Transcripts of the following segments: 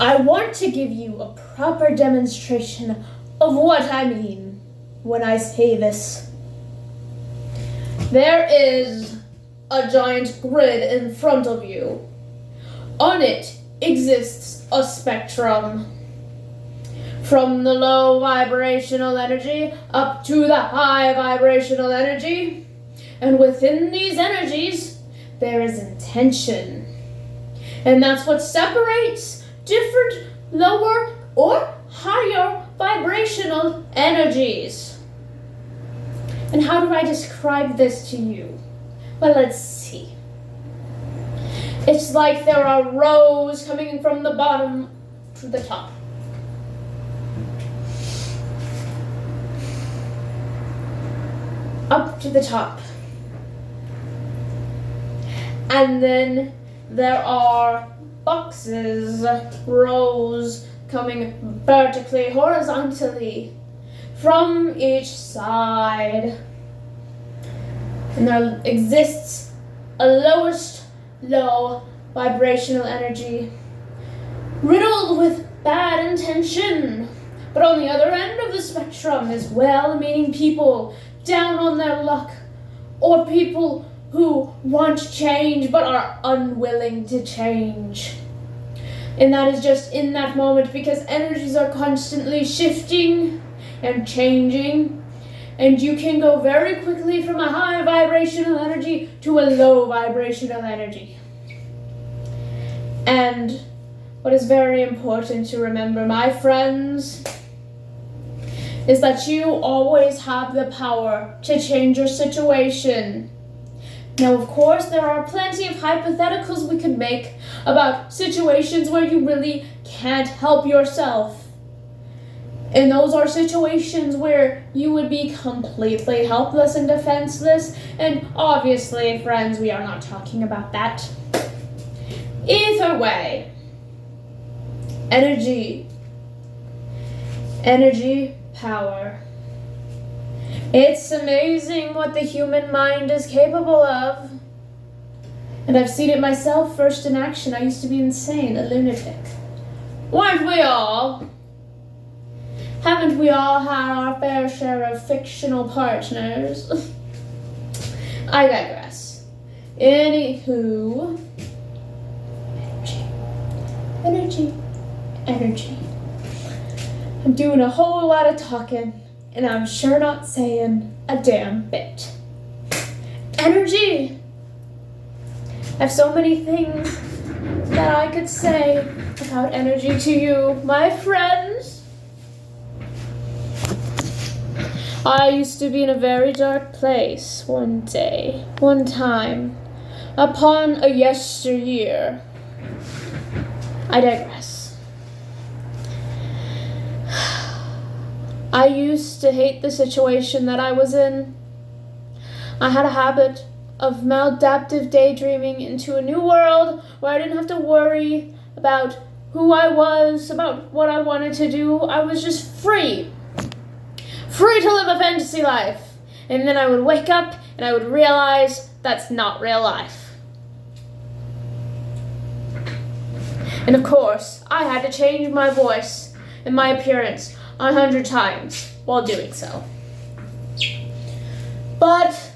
I want to give you a proper demonstration of what I mean when I say this. There is a giant grid in front of you. On it exists a spectrum. From the low vibrational energy up to the high vibrational energy. And within these energies, there is intention. And that's what separates different lower or higher vibrational energies. And how do I describe this to you? Well, let's see. It's like there are rows coming from the bottom to the top. Up to the top. And then there are boxes, rows coming vertically, horizontally from each side. And there exists a lowest low vibrational energy, riddled with bad intention. But on the other end of the spectrum is well-meaning people down on their luck, or people who want change but are unwilling to change. And that is just in that moment, because energies are constantly shifting and changing. And you can go very quickly from a high vibrational energy to a low vibrational energy. And what is very important to remember, my friends, is that you always have the power to change your situation. Now, of course, there are plenty of hypotheticals we could make about situations where you really can't help yourself. And those are situations where you would be completely helpless and defenseless. And obviously, friends, we are not talking about that. Either way, energy, power. It's amazing what the human mind is capable of. And I've seen it myself first in action. I used to be insane, a lunatic. Weren't we all? Haven't we all had our fair share of fictional partners? I digress. Anywho, energy. I'm doing a whole lot of talking, and I'm sure not saying a damn bit. Energy! I have so many things that I could say about energy to you, my friends. I used to be in a very dark place one time, upon a yesteryear. I digress. I used to hate the situation that I was in. I had a habit of maladaptive daydreaming into a new world where I didn't have to worry about who I was, about what I wanted to do. I was just free to live a fantasy life. And then I would wake up and I would realize that's not real life. And of course, I had to change my voice and my appearance 100 times while doing so. But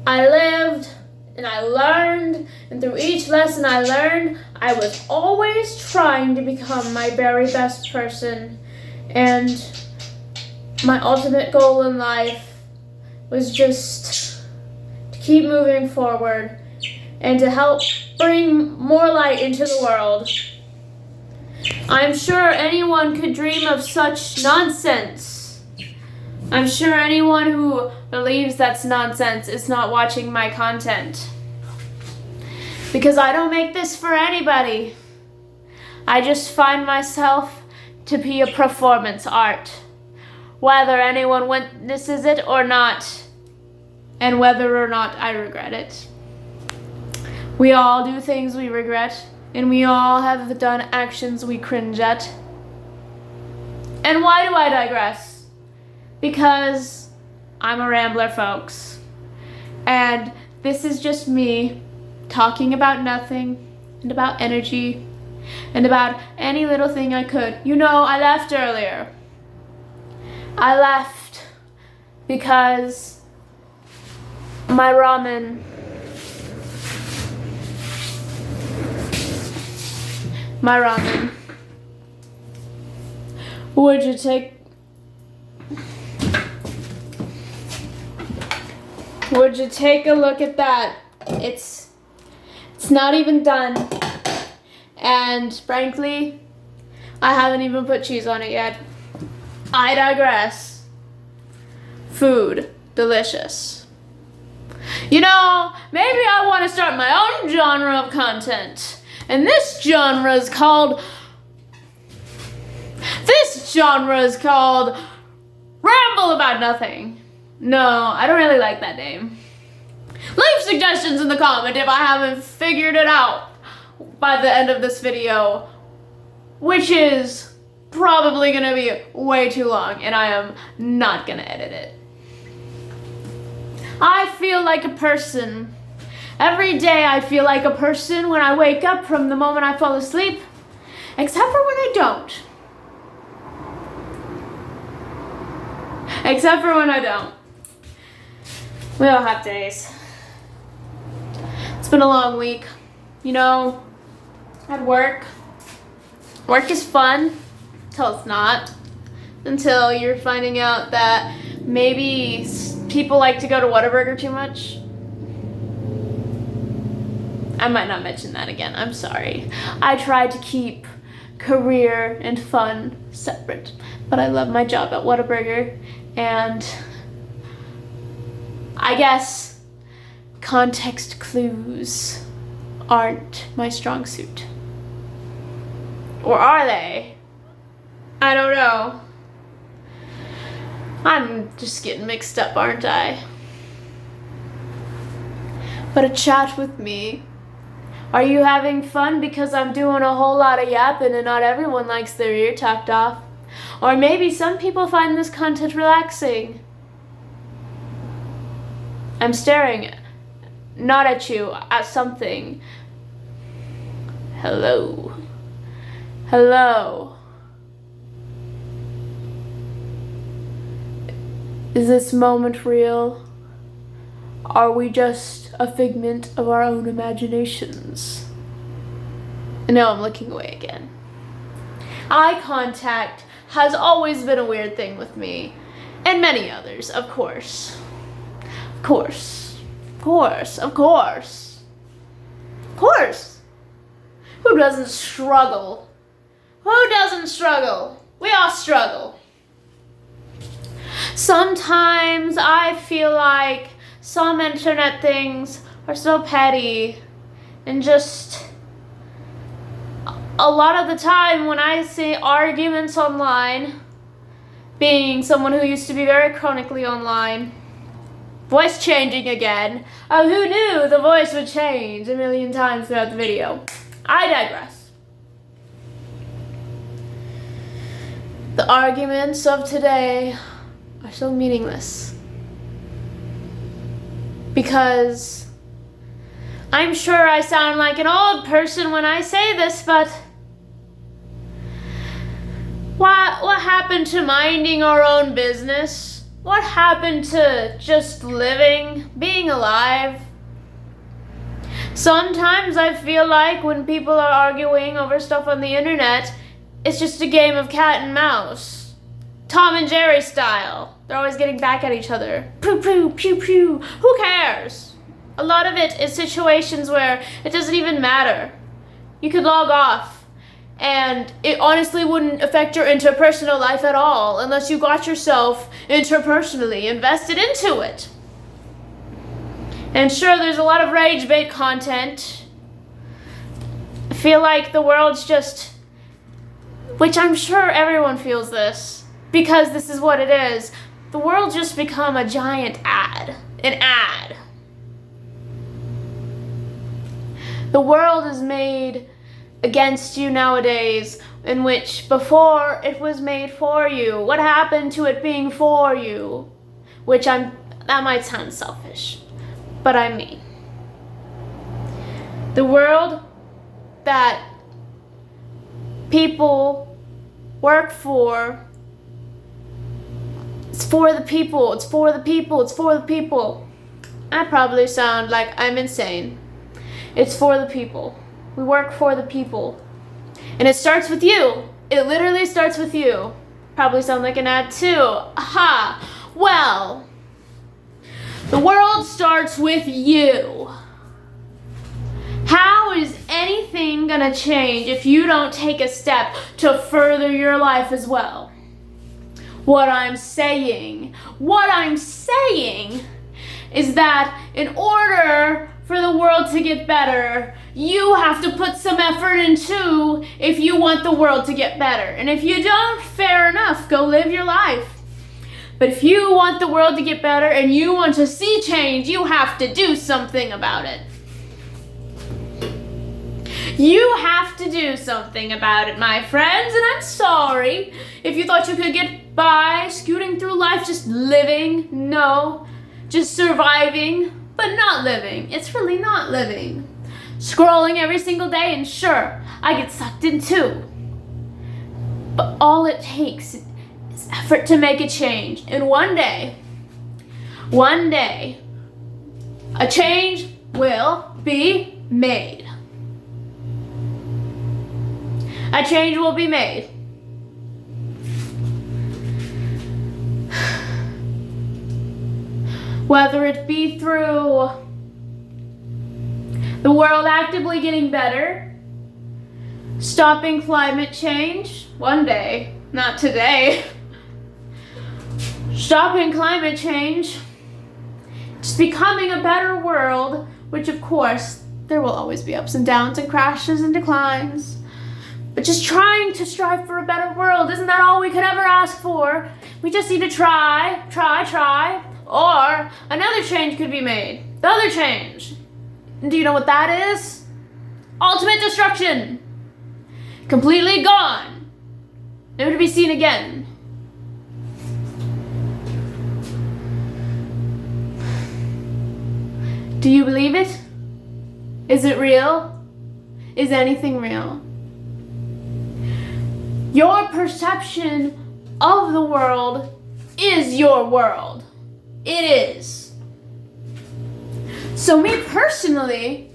I lived and I learned, and through each lesson I learned, I was always trying to become my very best person. And my ultimate goal in life was just to keep moving forward and to help bring more light into the world. I'm sure anyone could dream of such nonsense. I'm sure anyone who believes that's nonsense is not watching my content. Because I don't make this for anybody. I just find myself to be a performance art. Whether anyone witnesses it or not, and whether or not I regret it. We all do things we regret, and we all have done actions we cringe at. And why do I digress? Because I'm a rambler, folks. And this is just me talking about nothing and about energy and about any little thing I could. You know, I left earlier. I left because my ramen Would you take a look at that? It's not even done. And frankly, I haven't even put cheese on it yet. I digress. Food. Delicious. You know, maybe I want to start my own genre of content. And this genre is called Ramble About Nothing. No, I don't really like that name. Leave suggestions in the comment if I haven't figured it out by the end of this video, which is probably gonna be way too long, and I am not gonna edit it. I feel like a person. Every day I feel like a person when I wake up from the moment I fall asleep, except for when I don't. We all have days. It's been a long week. You know, at work. Work is fun until it's not. Until you're finding out that maybe people like to go to Whataburger too much. I might not mention that again. I'm sorry. I try to keep career and fun separate, but I love my job at Whataburger, and I guess context clues aren't my strong suit. Or are they? I don't know. I'm just getting mixed up, aren't I? But a chat with me. Are you having fun? Because I'm doing a whole lot of yapping and not everyone likes their ear tucked off. Or maybe some people find this content relaxing. I'm staring, not at you, at something. Hello. Hello. Is this moment real? Are we just a figment of our own imaginations? No, I'm looking away again. Eye contact has always been a weird thing with me, and many others, of course. Of course. Of course. Of course. Of course. Who doesn't struggle? Who doesn't struggle? We all struggle. Sometimes I feel like some internet things are so petty, and just a lot of the time when I see arguments online, being someone who used to be very chronically online, voice changing again. Oh, who knew the voice would change a million times throughout the video? I digress. The arguments of today are so meaningless. Because I'm sure I sound like an old person when I say this, but what happened to minding our own business? What happened to just living, being alive? Sometimes I feel like when people are arguing over stuff on the internet, it's just a game of cat and mouse. Tom and Jerry style. They're always getting back at each other. Poo poo, pew pew. Who cares? A lot of it is situations where it doesn't even matter. You could log off, and it honestly wouldn't affect your interpersonal life at all unless you got yourself interpersonally invested into it. And sure, there's a lot of rage bait content. I feel like the world's just, which I'm sure everyone feels this, because this is what it is. The world's just become a giant ad. An ad. The world is made against you nowadays, in which before it was made for you. What happened to it being for you? That might sound selfish, but I mean. The world that people work for. It's for the people, it's for the people, it's for the people. I probably sound like I'm insane. It's for the people. We work for the people. And it starts with you. It literally starts with you. Probably sound like an ad too. Aha! Well, the world starts with you. How is anything gonna change if you don't take a step to further your life as well? What I'm saying is that in order for the world to get better, you have to put some effort in too if you want the world to get better. And if you don't, fair enough, go live your life. But if you want the world to get better and you want to see change, you have to do something about it. You have to do something about it, my friends, and I'm sorry if you thought you could get by scooting through life just living. No, just surviving, but not living. It's really not living. Scrolling every single day, and sure, I get sucked in too. But all it takes is effort to make a change. And one day, a change will be made. A change will be made. Whether it be through the world actively getting better, stopping climate change, one day, not today, stopping climate change, just becoming a better world, which of course, there will always be ups and downs and crashes and declines. But just trying to strive for a better world, isn't that all we could ever ask for? We just need to try. Or another change could be made. The other change. Do you know what that is? Ultimate destruction. Completely gone. Never to be seen again. Do you believe it? Is it real? Is anything real? Your perception of the world is your world. It is. So me personally,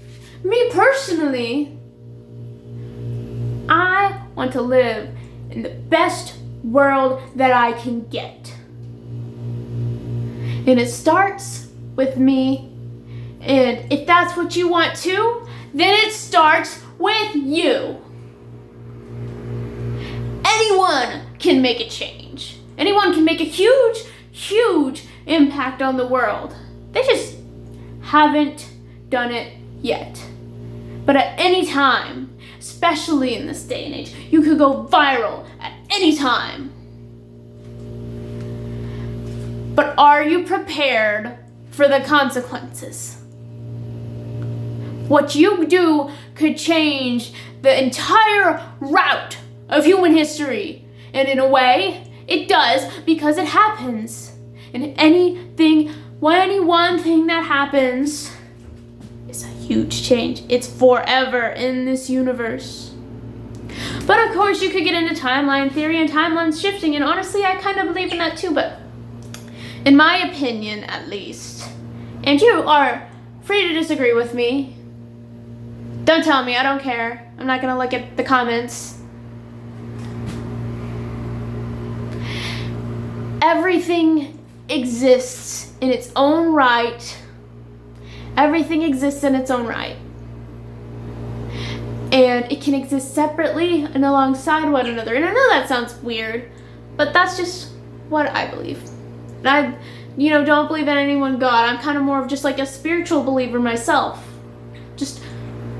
I want to live in the best world that I can get. And it starts with me. And if that's what you want to, then it starts with you. Anyone can make a change. Anyone can make a huge impact on the world. They just haven't done it yet. But at any time, especially in this day and age, you could go viral at any time. But are you prepared for the consequences? What you do could change the entire route of human history. And in a way, it does because it happens. And any one thing that happens is a huge change. It's forever in this universe. But of course, you could get into timeline theory and timeline shifting, and honestly, I kind of believe in that too, but in my opinion, at least, and you are free to disagree with me. Don't tell me, I don't care. I'm not gonna look at the comments. Everything exists in its own right. Everything exists in its own right. And it can exist separately and alongside one another. And I know that sounds weird, but that's just what I believe. And I, don't believe in any one God. I'm kind of more of just like a spiritual believer myself. Just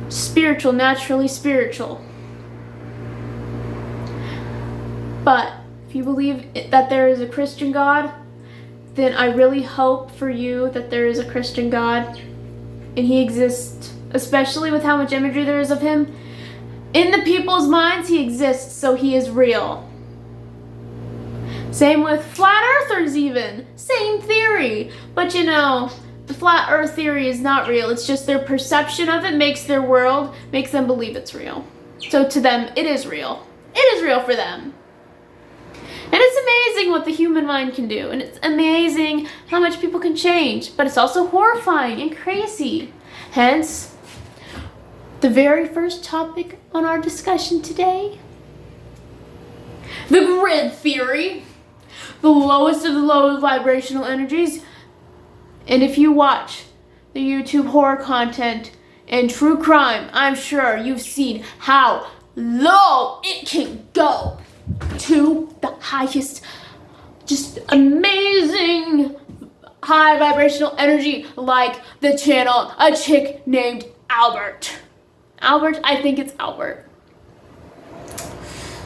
spiritual, naturally spiritual. But if you believe that there is a Christian God, then I really hope for you that there is a Christian God. And he exists, especially with how much imagery there is of him. In the people's minds, he exists, so he is real. Same with flat earthers even. Same theory. But the flat earth theory is not real. It's just their perception of it makes their world, makes them believe it's real. So to them, it is real. it is real for them. And it's amazing what the human mind can do. And it's amazing how much people can change. But it's also horrifying and crazy. Hence, the very first topic on our discussion today, the grid theory, the lowest of the low vibrational energies. And if you watch the YouTube horror content and true crime, I'm sure you've seen how low it can go to the highest, just amazing high vibrational energy, like the channel a chick named Albert. Albert, I think it's Albert.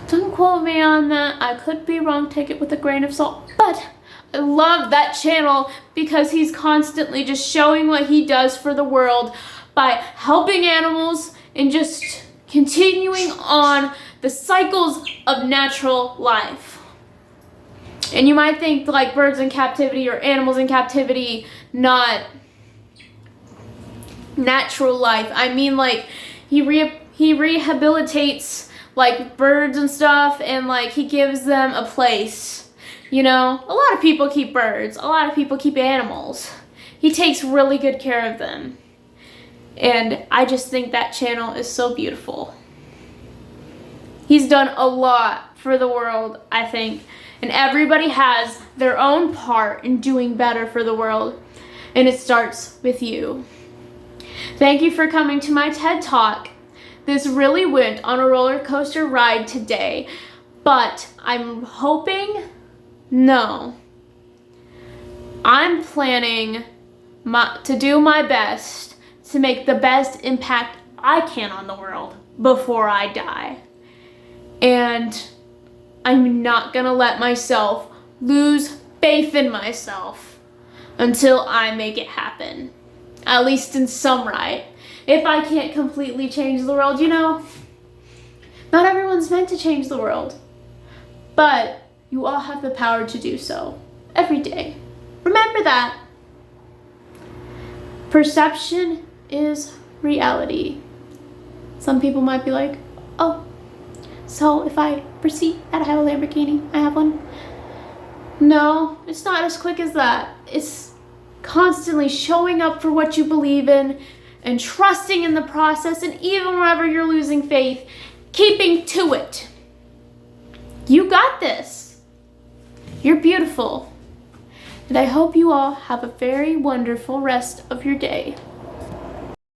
Don't quote me on that. I could be wrong. Take it with a grain of salt. But I love that channel because he's constantly just showing what he does for the world by helping animals and just continuing on the cycles of natural life. And you might think like birds in captivity or animals in captivity, not natural life. I mean, like he rehabilitates like birds and stuff, and like he gives them a place. You know, a lot of people keep birds, a lot of people keep animals. He takes really good care of them. And I just think that channel is so beautiful. He's done a lot for the world, I think. And everybody has their own part in doing better for the world. And it starts with you. Thank you for coming to my TED Talk. This really went on a roller coaster ride today. But I'm hoping, no. I'm planning to do my best to make the best impact I can on the world before I die. And I'm not gonna let myself lose faith in myself until I make it happen. At least in some right. If I can't completely change the world, you know, not everyone's meant to change the world. But you all have the power to do so every day. Remember that. Perception is reality. Some people might be like, oh, so if I perceive that I have a Lamborghini, I have one. No, it's not as quick as that. It's constantly showing up for what you believe in and trusting in the process, and even whenever you're losing faith, keeping to it. You got this. You're beautiful. And I hope you all have a very wonderful rest of your day.